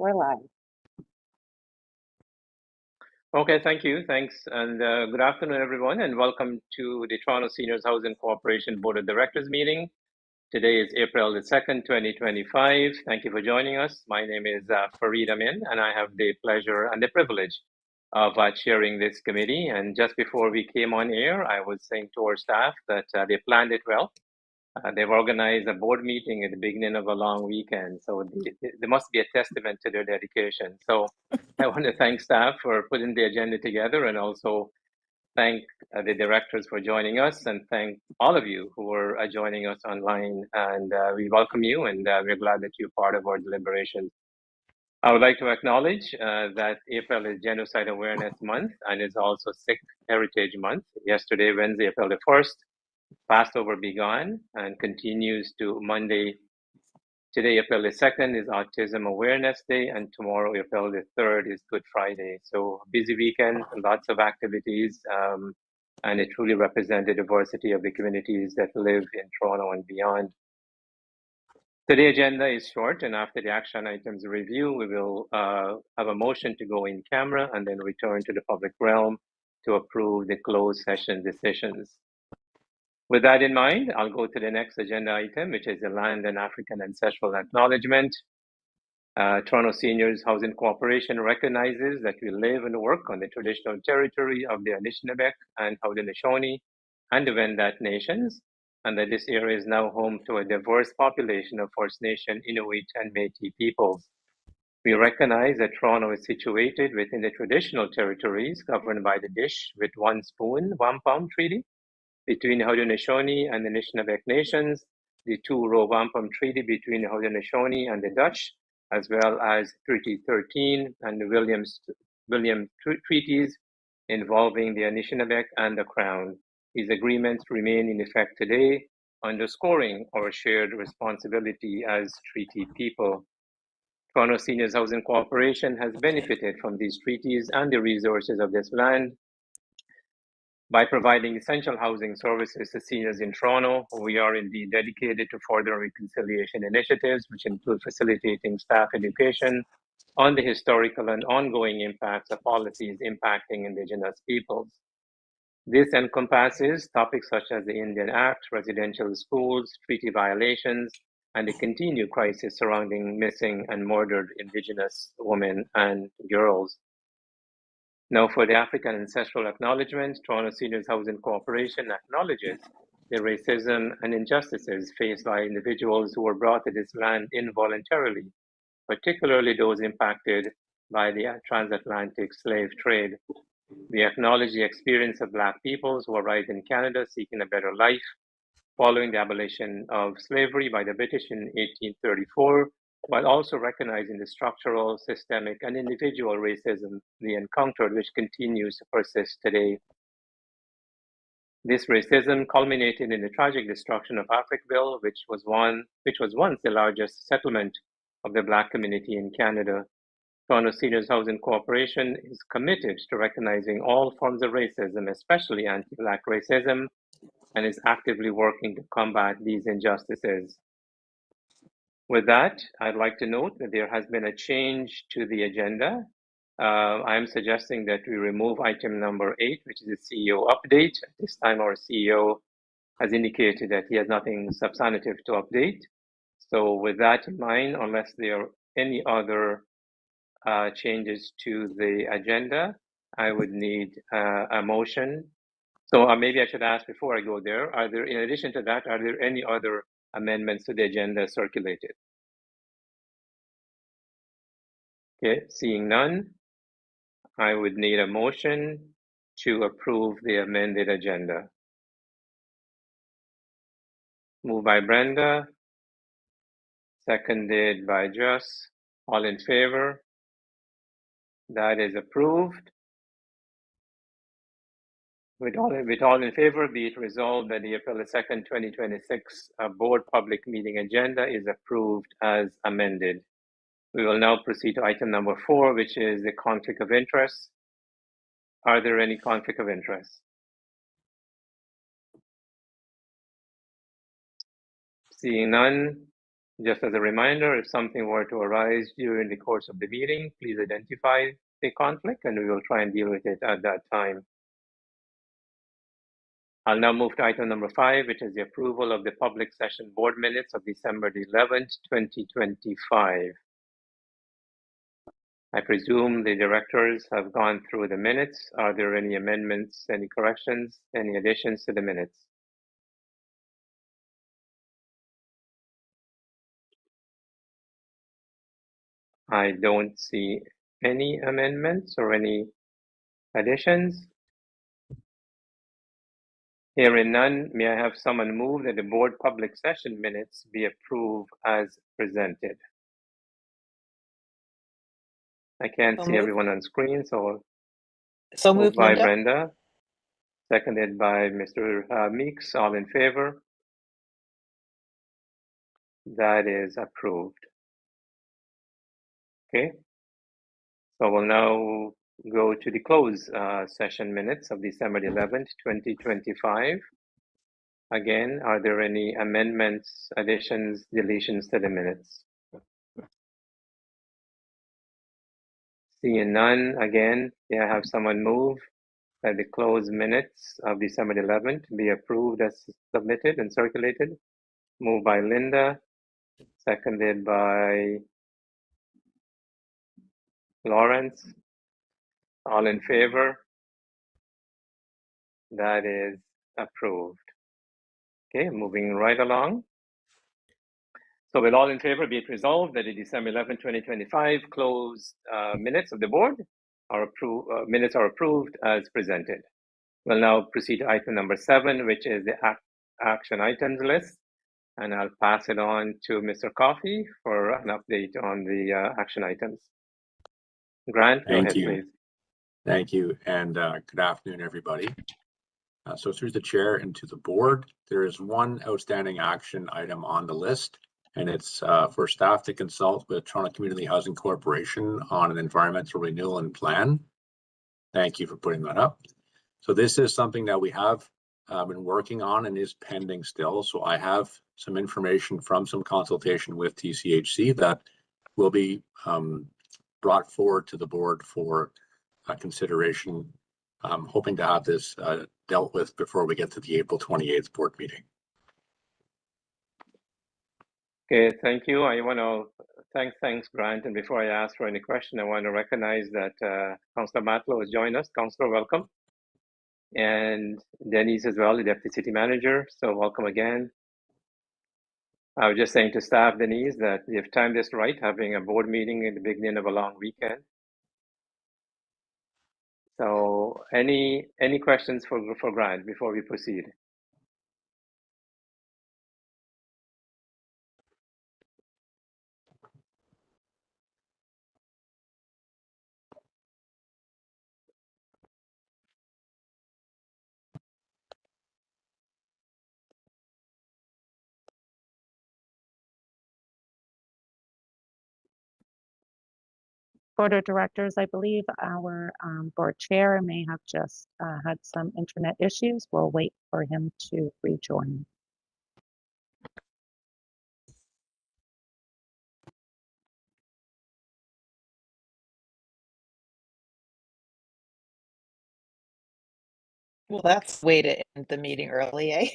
We're live. Okay, thank you. Thanks. And good afternoon, everyone, and welcome to the Toronto Seniors Housing Corporation Board of Directors meeting. Today is April the 2nd, 2025. Thank you for joining us. My name is Fareed Amin, and I have the pleasure and the privilege of chairing this committee. And just before we came on air, I was saying to our staff that they planned it well. They've organized a board meeting at the beginning of a long weekend, so there must be a testament to their dedication. So I want to thank staff for putting the agenda together, and also thank the directors for joining us, and thank all of you who are joining us online. And we welcome you, and we're glad that you're part of our deliberations. I would like to acknowledge that April is Genocide Awareness Month, and is also Sikh Heritage Month. Yesterday, Wednesday, April the 1st, Passover began and continues to Monday. Today, April the 2nd, is Autism Awareness Day, and tomorrow, April the 3rd, is Good Friday. So busy weekend, lots of activities, and it truly represents the diversity of the communities that live in Toronto and beyond. Today's agenda is short, and after the action items review, we will have a motion to go in camera and then return to the public realm to approve the closed session decisions. With that in mind, I'll go to the next agenda item, which is the Land and African Ancestral Acknowledgement. Toronto Seniors Housing Corporation recognizes that we live and work on the traditional territory of the Anishinaabe and Haudenosaunee and the Wendat nations, and that this area is now home to a diverse population of First Nation, Inuit, and Métis peoples. We recognize that Toronto is situated within the traditional territories governed by the Dish with One Spoon Wampum Treaty between the Haudenosaunee and the Anishinaabe nations, the two-row wampum treaty between the Haudenosaunee and the Dutch, as well as Treaty 13 and the William treaties involving the Anishinaabe and the Crown. These agreements remain in effect today, underscoring our shared responsibility as treaty people. Toronto Seniors Housing Corporation has benefited from these treaties and the resources of this land. By providing essential housing services to seniors in Toronto, we are indeed dedicated to further reconciliation initiatives, which include facilitating staff education on the historical and ongoing impacts of policies impacting Indigenous peoples. This encompasses topics such as the Indian Act, residential schools, treaty violations, and the continued crisis surrounding missing and murdered Indigenous women and girls. Now, for the African Ancestral Acknowledgement, Toronto Seniors Housing Corporation acknowledges the racism and injustices faced by individuals who were brought to this land involuntarily, particularly those impacted by the transatlantic slave trade. We acknowledge the experience of Black peoples who arrived in Canada seeking a better life following the abolition of slavery by the British in 1834, while also recognizing the structural, systemic, and individual racism they encountered, which continues to persist today. This racism culminated in the tragic destruction of Africville, which was once the largest settlement of the Black community in Canada. Toronto Seniors Housing Corporation is committed to recognizing all forms of racism, especially anti-Black racism, and is actively working to combat these injustices. With that, I'd like to note that there has been a change to the agenda. I am suggesting that we remove item number 8, which is the CEO update. At this time, our CEO has indicated that he has nothing substantive to update. So with that in mind, unless there are any other changes to the agenda, I would need a motion. So maybe I should ask before I go there, in addition to that, are there any other amendments to the agenda circulated? Okay, seeing none, I would need a motion to approve the amended agenda. Moved by Brenda, seconded by Just. All in favor? That is approved. With all in favor, be it resolved that the April 2nd, 2026 board public meeting agenda is approved as amended. We will now proceed to item number 4, which is the conflict of interest. Are there any conflict of interest? Seeing none, Just as a reminder, if something were to arise during the course of the meeting, please identify the conflict and we will try and deal with it at that time. I'll now move to item number 5, which is the approval of the public session board minutes of December the 11th, 2025. I presume the directors have gone through the minutes. Are there any amendments, any corrections, any additions to the minutes? I don't see any amendments or any additions. Hearing none, may I have someone move that the board public session minutes be approved as presented? I can't So see moved. everyone on screen, so So moved moved, by Linda. Brenda, seconded by Mr. Meeks. All in favor? That is approved. Okay, so we'll now go to the closed session minutes of December 11th, 2025. Again, are there any amendments, additions, deletions to the minutes? Seeing none, again, may I have someone move that the closed minutes of December 11th be approved as submitted and circulated? Moved by Linda, seconded by Lawrence. All in favor? That is approved. Okay, moving right along. So with all in favor, be it resolved that the December 11, 2025 closed minutes of the board are approved, minutes are approved as presented. We'll now proceed to item number 7, which is the action items list. And I'll pass it on to Mr. Coffey for an update on the action items. Grant, go ahead, please. Thank you, and good afternoon, everybody. So through the chair and to the board, there is one outstanding action item on the list, and it's for staff to consult with Toronto Community Housing Corporation on an environmental renewal and plan. Thank you for putting that up. So this is something that we have been working on and is pending still. So I have some information from some consultation with TSHC that will be brought forward to the board for consideration. I'm hoping to have this dealt with before we get to the April 28th board meeting. Okay, thank you. I want to thanks, Grant. And before I ask for any question, I want to recognize that Councillor Matlow has joined us. Councillor, welcome. And Denise as well, the Deputy City Manager. So welcome again. I was just saying to staff, Denise, that you've timed this right, having a board meeting in the beginning of a long weekend. So any questions for Grant before we proceed? Board of Directors, I believe our board chair may have just had some internet issues. We'll wait for him to rejoin. Well, that's a way to end the meeting early, eh?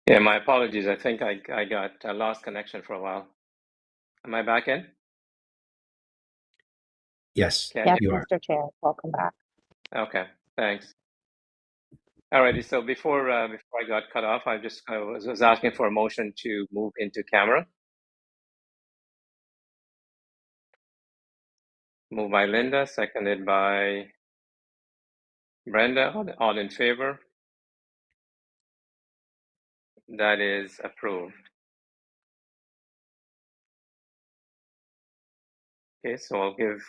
Yeah, my apologies. I think I lost connection for a while. Am I back in? Yes, Yes, you are. Mr. Chair, welcome back. Okay, thanks. Alrighty, so before I got cut off, I was asking for a motion to move into camera. Moved by Linda, seconded by Brenda. All in favor? That is approved. Okay, so I'll give